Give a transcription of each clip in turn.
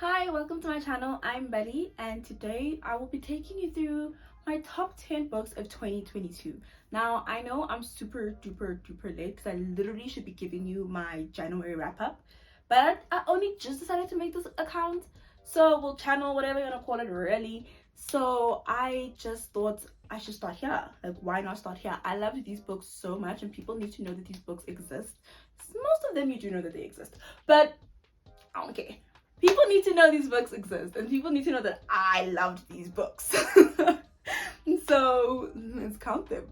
Hi, welcome to my channel. I'm Betty, and today I will be taking you through my top 10 books of 2022. Now, I know I'm super duper late because I literally should be giving you my January wrap up, but I only just decided to make this account, so we'll channel whatever you want to call it, really. So I just thought I should start here. Like, why not start here? I love these books so much, and people need to know that these books exist. Most of them you do know that they exist, but I don't care. People need to know these books exist, and people need to know that I loved these books. So let's count them.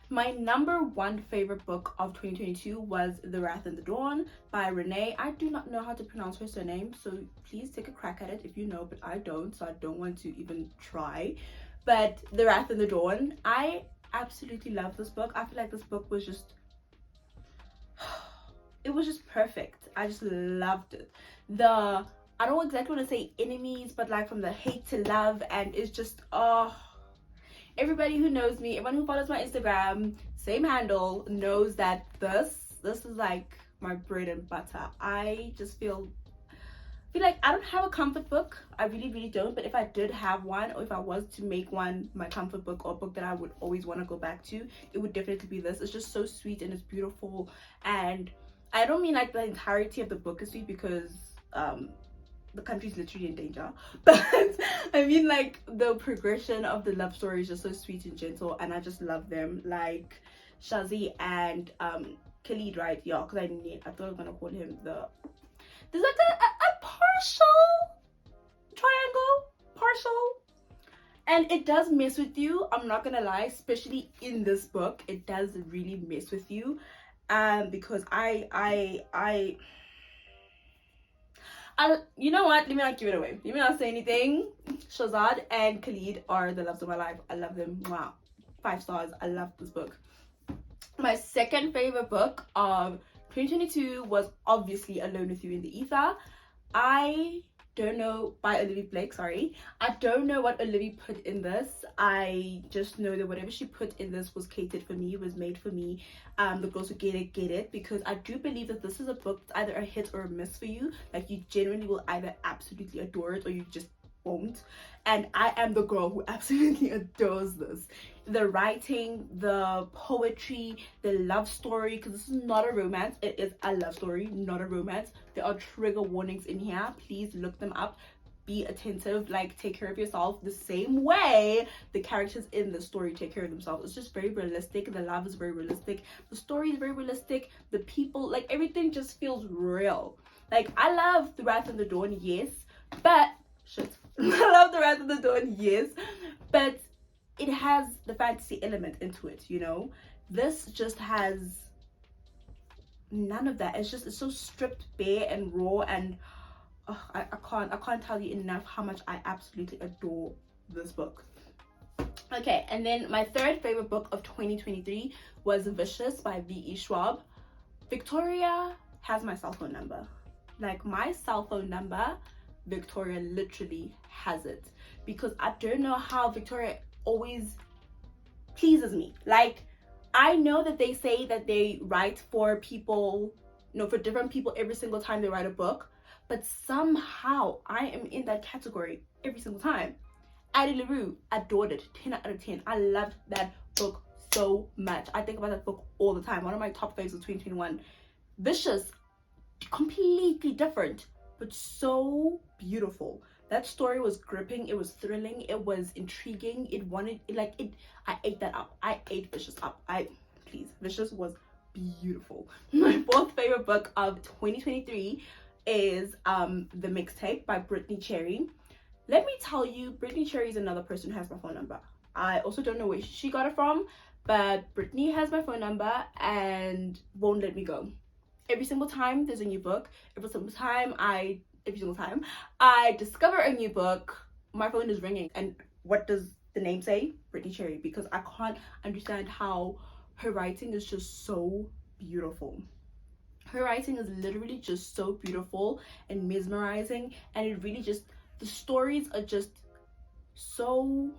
My number one favorite book of 2022 was The Wrath and the Dawn by Renee. I do not know how to pronounce her surname, so please take a crack at it if you know, but I don't, so I don't want to even try. But The Wrath and the Dawn, I absolutely love this book. I feel like this book was just perfect. I just loved it. I don't exactly want to say enemies, but like from the hate to love, and it's just everybody who knows me, everyone who follows my Instagram, same handle, knows that this is like my bread and butter. I just feel like I don't have a comfort book. I really don't. But if I did have one, or if I was to make one my comfort book, or a book that I would always want to go back to, it would definitely be this. It's just so sweet and it's beautiful. And I don't mean like the entirety of the book is sweet, because the country's literally in danger, but I mean like the progression of the love story is just so sweet and gentle, and I just love them. Like Shazi and Khalid, right? Yeah, because I thought I was gonna call him there's like a partial triangle, and it does mess with you. I'm not gonna lie, especially in this book, it does really mess with you. Because I you know what, let me not give it away, let me not say anything. Shazad and Khalid are the loves of my life. I love them. Wow, 5 stars. I love this book. My second favorite book of 2022 was obviously Alone with You in the Ether. I don't know, by Olivia Blake, sorry. I don't know what Olivia put in this. I just know that whatever she put in this was catered for me, was made for me. The girls who get it, because I do believe that this is a book that's either a hit or a miss for you. Like, you genuinely will either absolutely adore it or you just won't. And I am the girl who absolutely adores this. The writing, the poetry, the love story, because this is not a romance, it is a love story, not a romance. There are trigger warnings in here. Please look them up. Be attentive, like take care of yourself the same way the characters in the story take care of themselves. It's just very realistic. The love is very realistic, the story is very realistic, the people, like everything just feels real. Like, I love The Wrath and the Dawn, yes, but shit. I love The Wrath of the Dawn, yes, but it has the fantasy element into it, you know. This just has none of that. It's so stripped bare and raw, and I can't tell you enough how much I absolutely adore this book. Okay, and then my third favorite book of 2023 was Vicious by V.E. Schwab. Victoria has my cell phone number. Like, my cell phone number, Victoria literally has it, because I don't know how Victoria always pleases me. Like, I know that they say that they write for people, for different people every single time they write a book, but somehow I am in that category every single time. Addie LaRue, adored it, 10 out of 10. I loved that book so much. I think about that book all the time. One of my top faves of 2021. Vicious, completely different, but so beautiful. That story was gripping, it was thrilling, it was intriguing, I ate that up. I ate Vicious up. Vicious was beautiful. My fourth favorite book of 2023 is The Mixtape by Brittany Cherry. Let me tell you, Brittany Cherry is another person who has my phone number. I also don't know where she got it from, but Brittany has my phone number and won't let me go. Every single time there's a new book, every single time I discover a new book, my phone is ringing. And what does the name say? Brittany Cherry, because I can't understand how her writing is just so beautiful. Her writing is literally just so beautiful and mesmerizing, and it really just, the stories are just so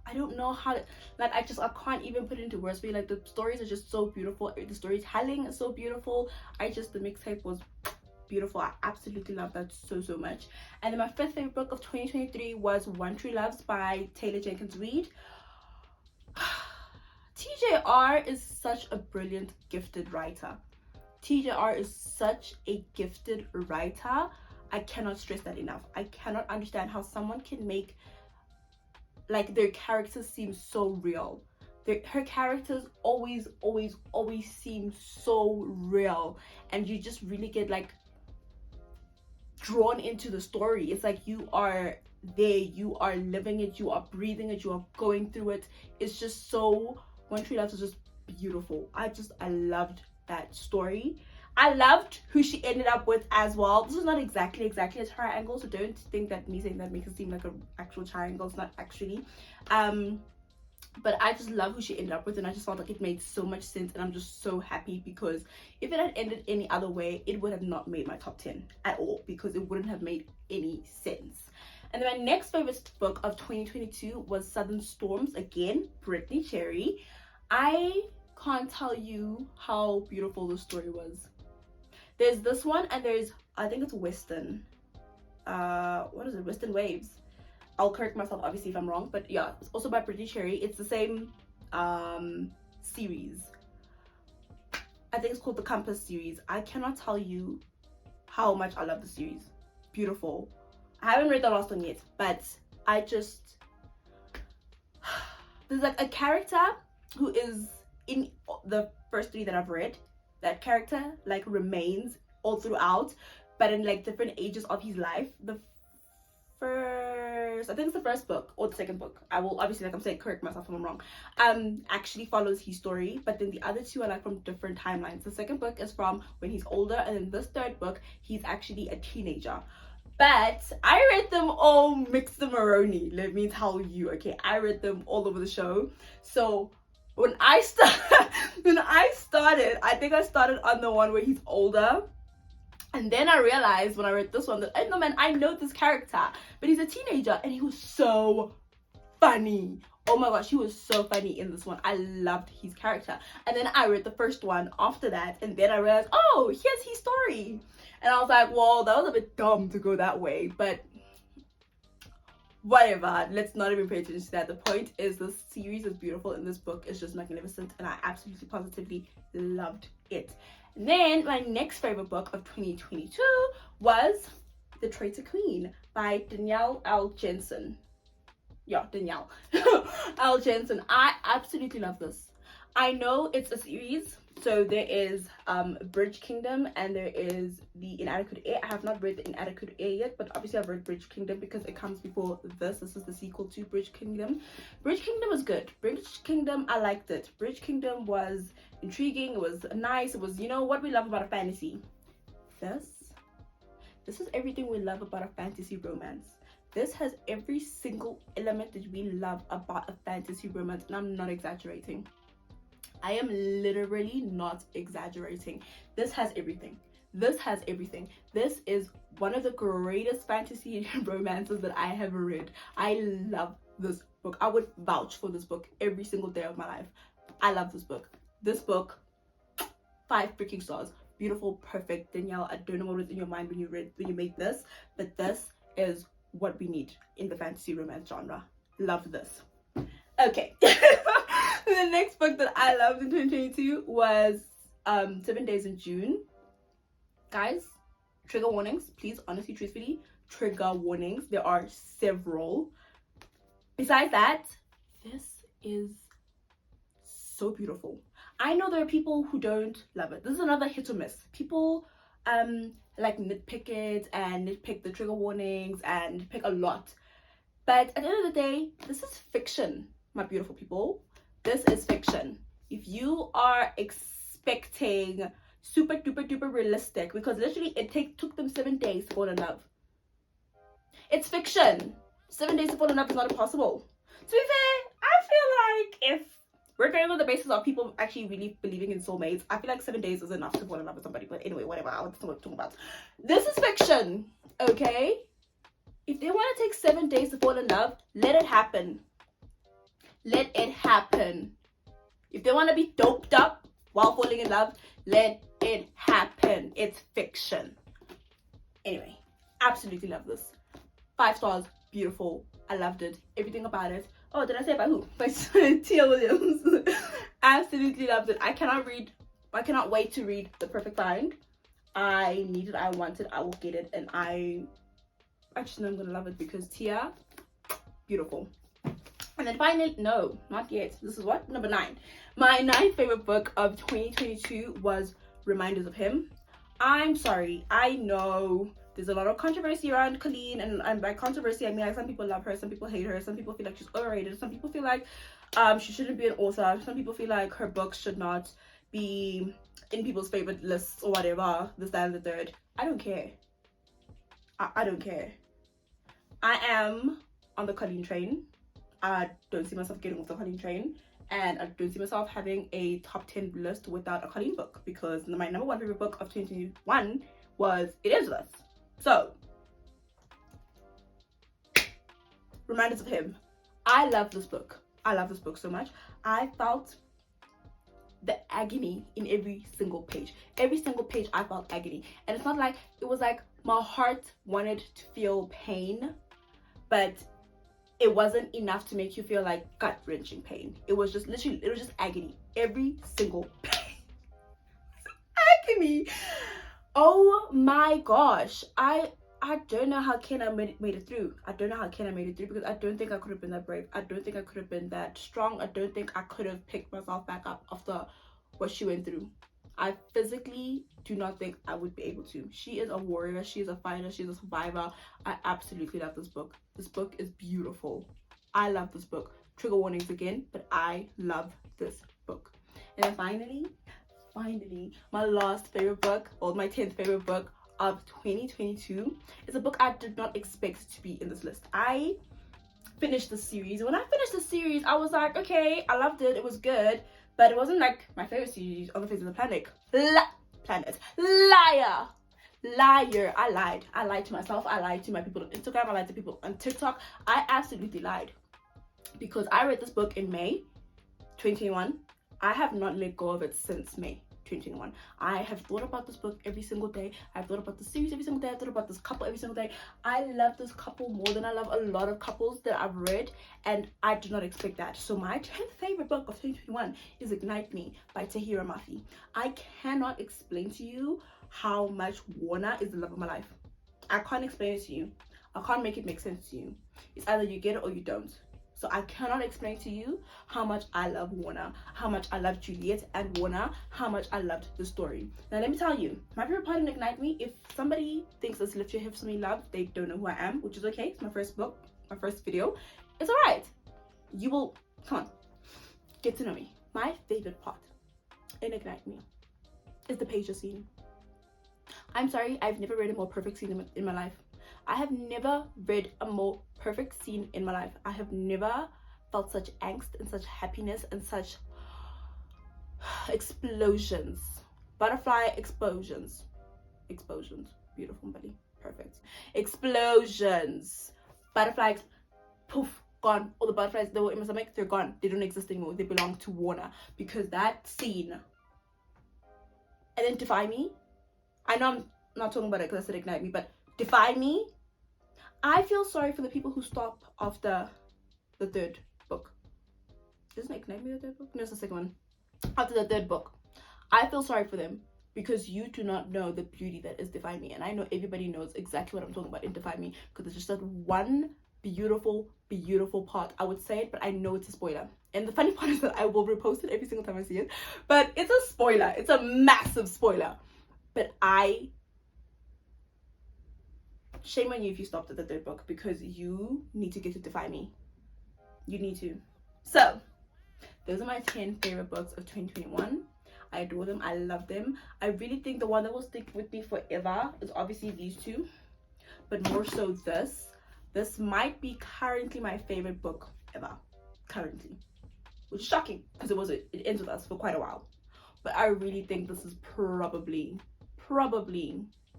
I don't know how to, like, I can't even put it into words, but like the stories are just so beautiful, the storytelling is so beautiful. The mixtape was beautiful. I absolutely love that so much. And then my fifth favorite book of 2023 was One True Loves by Taylor Jenkins Reid. TJR is such a brilliant, gifted writer. TJR is such a gifted writer. I cannot stress that enough. I cannot understand how someone can make like their characters seem so real. Her characters always seem so real, and you just really get like drawn into the story. It's like you are there, you are living it, you are breathing it, you are going through it. It's just so, One Tree Loves is just beautiful. I loved that story. I loved who she ended up with as well. This is not exactly a triangle, so don't think that me saying that makes it seem like an actual triangle. It's not actually. But I just love who she ended up with, and I just felt like it made so much sense, and I'm just so happy, because if it had ended any other way, it would have not made my top 10 at all, because it wouldn't have made any sense. And then my next favorite book of 2022 was Southern Storms, again, Brittany Cherry. I can't tell you how beautiful the story was. There's this one, and there's, I think it's Western. What is it? Western Waves. I'll correct myself obviously if I'm wrong, but yeah, it's also by Brittany Cherry. It's the same series. I think it's called the Compass series. I cannot tell you how much I love the series. Beautiful. I haven't read the last one yet, but I just, there's like a character who is in the first three that I've read. That character like remains all throughout, but in like different ages of his life. I think it's the first book or the second book. I will obviously, like I'm saying, correct myself if I'm wrong. Actually follows his story, but then the other two are like from different timelines. The second book is from when he's older, and then this third book, he's actually a teenager. But I read them all mixed-a-maroni, let me tell you. Okay, I read them all over the show. So when I started, I think I started on the one where he's older. And then I realized when I read this one that, no man, I know this character, but he's a teenager, and he was so funny. Oh my gosh, he was so funny in this one. I loved his character. And then I read the first one after that, and then I realized, oh, here's his story. And I was like, well, that was a bit dumb to go that way, but whatever, let's not even pay attention to that. The point is, this series is beautiful, and this book is just magnificent, and I absolutely positively loved it. And then my next favorite book of 2022 was The Traitor Queen by Danielle L. Jensen. Yeah, Danielle L. Jensen. I absolutely love this. I know it's a series, so there is Bridge Kingdom, and there is The Inadequate Heir. I have not read The Inadequate Heir yet, but obviously I've read Bridge Kingdom because it comes before this. This is the sequel to Bridge Kingdom. Bridge Kingdom was good. Bridge Kingdom, I liked it. Bridge Kingdom was intriguing. It was nice. It was, you know, what we love about a fantasy. This is everything we love about a fantasy romance. This has every single element that we love about a fantasy romance, and I'm not exaggerating. I am literally not exaggerating. This has everything. This has everything. This is one of the greatest fantasy romances that I have read. I love this book. I would vouch for this book every single day of my life. I love this book. This book, 5 freaking stars. Beautiful, perfect. Danielle, I don't know what was in your mind when you made this, but this is what we need in the fantasy romance genre. Love this. Okay. The next book that I loved in 2022 was 7 Days in June. Guys, trigger warnings, please, honestly, truthfully, trigger warnings. There are several. Besides that, this is so beautiful. I know there are people who don't love it. This is another hit or miss. People like nitpick it and nitpick the trigger warnings and nitpick a lot. But at the end of the day, this is fiction, my beautiful people. This is fiction. If you are expecting super duper duper realistic, because literally it took them 7 days to fall in love. It's fiction. 7 days to fall in love is not impossible. To be fair, I feel like if we're going on the basis of people actually really believing in soulmates, I feel like 7 days is enough to fall in love with somebody. But anyway, whatever, I don't know what I'm talking about. This is fiction, okay? If they want to take 7 days to fall in love, let it happen. Let it happen. If they want to be doped up while falling in love, let it happen. It's fiction. Anyway, absolutely love this. 5 stars. Beautiful. I loved it. Everything about it. Oh, did I say by who? By Tia Williams. Absolutely loved it. I cannot wait to read The Perfect Find. I need it. I want it. I will get it. And I actually know I'm going to love it because Tia, beautiful. And then finally, no, not yet. This is what? Number 9. My 9th favorite book of 2022 was Reminders of Him. I'm sorry. I know there's a lot of controversy around Colleen, and by controversy I mean like some people love her, some people hate her, some people feel like she's overrated, some people feel like she shouldn't be an author, some people feel like her books should not be in people's favorite lists or whatever, this, that, and the third. I don't care. I don't care. I am on the Colleen train. I don't see myself getting off the Colleen train, and I don't see myself having a top 10 list without a Colleen book, because my number 1 favorite book of 2021 was It Is Us. So, Reminders of Him. I love this book. I love this book so much. I felt the agony in every single page. Every single page I felt agony. And it's not like, it was like my heart wanted to feel pain, but it wasn't enough to make you feel like gut-wrenching pain. It was just literally, it was just agony. Every single page. Agony. Oh my gosh. I don't know how Kenna made it through. I don't know how Kenna made it through, because I don't think I could have been that brave. I don't think I could have been that strong. I don't think I could have picked myself back up after what she went through. I physically do not think I would be able to. She is a warrior. She is a fighter. She's a survivor. I absolutely love this book. This book is beautiful. I love this book. Trigger warnings again, but I love this book. And then finally, my last favorite book, or my 10th favorite book of 2022, is a book I did not expect to be in this list. I finished the series. When I finished the series, I was like, okay, I loved it. It was good, but it wasn't like my favorite series on the face of the planet. Liar. I lied. I lied to myself. I lied to my people on Instagram. I lied to people on TikTok. I absolutely lied, because I read this book in May 2021. I have not let go of it since May 2021. I have thought about this book every single day. I've thought about the series every single day. I've thought about this couple every single day. I love this couple more than I love a lot of couples that I've read, and I did not expect that. So my 10th favorite book of 2021 is Ignite Me by Tahira Mafi. I cannot explain to you how much Warner is the love of my life. I can't explain it to you. I can't make it make sense to you. It's either you get it or you don't. So I cannot explain to you how much I love Warner, how much I love Juliet and Warner, how much I loved the story. Now let me tell you, my favorite part in Ignite Me, if somebody thinks this literally Hips Me Love, they don't know who I am, which is okay. It's my first book, my first video. It's alright. You will, come on, get to know me. My favorite part in Ignite Me is the Pager scene. I'm sorry, I've never read a more perfect scene in my life. I have never read a more perfect scene in my life. I have never felt such angst and such happiness and such explosions. Butterfly explosions. Beautiful, buddy. Perfect. Explosions. Butterflies. Poof. Gone. All the butterflies that were in my stomach, they're gone. They don't exist anymore. They belong to Warner. Because that scene. And then Defy Me. I know I'm not talking about it because I said Ignite Me, but Defy Me. I feel sorry for the people who stop after the 3rd book. Isn't Ignite Me the 3rd book? No, it's the 2nd one. After the 3rd book. I feel sorry for them, because you do not know the beauty that is Defy Me. And I know everybody knows exactly what I'm talking about in Defy Me, because it's just that one beautiful, beautiful part. I would say it, but I know it's a spoiler. And the funny part is that I will repost it every single time I see it. But it's a spoiler. It's a massive spoiler. But shame on you if you stopped at the 3rd book, because you need to get to Defy Me. You need to. So, those are my 10 favorite books of 2021. I adore them. I love them. I really think the one that will stick with me forever is obviously these 2. But more so this. This might be currently my favorite book ever. Currently. Which is shocking, because it ends with us for quite a while. But I really think this is probably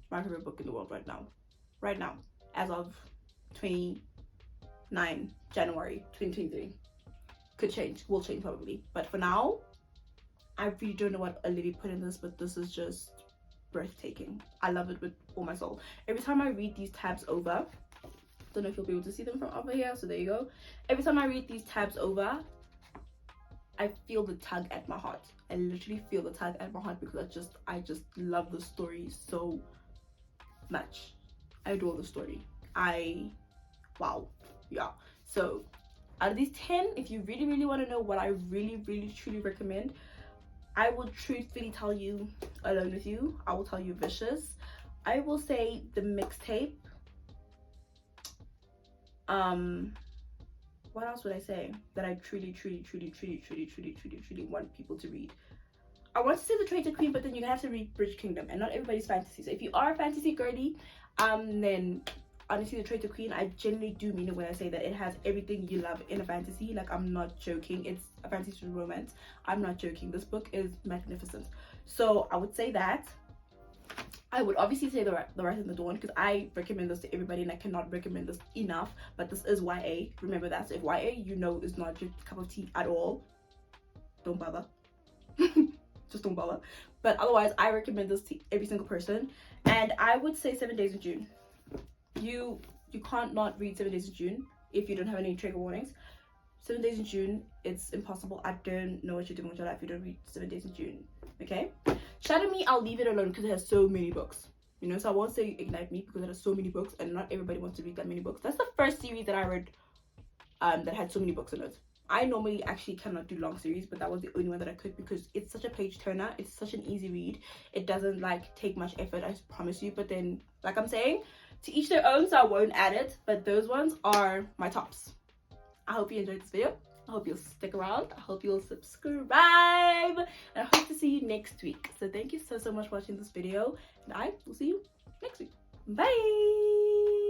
my favorite book in the world right now, as of 29 January 2023. Could change, will change probably, but for now I really don't know what Olivia put in this, but this is just breathtaking. I love it with all my soul. Every time I read these tabs over, don't know if you'll be able to see them from over here, so there you go. Every time I read these tabs over, I feel the tug at my heart. I literally feel the tug at my heart because I just love the story so much. I adore the story. Wow. Yeah. So out of these 10, if you really want to know what I really truly recommend, I will truthfully tell you Alone With You. I will tell you Vicious. I will say The Mixtape. What else would I say that I truly want people to read? I want to say The Traitor Queen, but then you're gonna have to read Bridge Kingdom, and not everybody's fantasy. So if you are a fantasy girly, then honestly, The Traitor Queen, I genuinely do mean it when I say that it has everything you love in a fantasy. Like, I'm not joking. It's a fantasy romance. I'm not joking. This book is magnificent. So I would say that. I would obviously say The Rise in the Dawn, because I recommend this to everybody and I cannot recommend this enough. But this is YA. Remember that. So if YA, you know, is not your cup of tea at all, don't bother. Just don't bother. But otherwise, I recommend this to every single person. And I would say 7 Days in June. You can't not read 7 Days in June if you don't have any trigger warnings. 7 Days in June, it's impossible. I don't know what you're doing with your life if you don't read 7 Days in June. Okay? Shadow Me, I'll leave it alone because it has so many books. You know, so I won't say Ignite Me because it has so many books and not everybody wants to read that many books. That's the first series that I read that had so many books in it. I normally actually cannot do long series, but that was the only one that I could because it's such a page turner. It's such an easy read. It doesn't like take much effort, I promise you. But then, like I'm saying, to each their own, so I won't add it. But those ones are my tops. I hope you enjoyed this video. I hope you'll stick around. I hope you'll subscribe. And I hope to see you next week. So thank you so much for watching this video. And I will see you next week. Bye!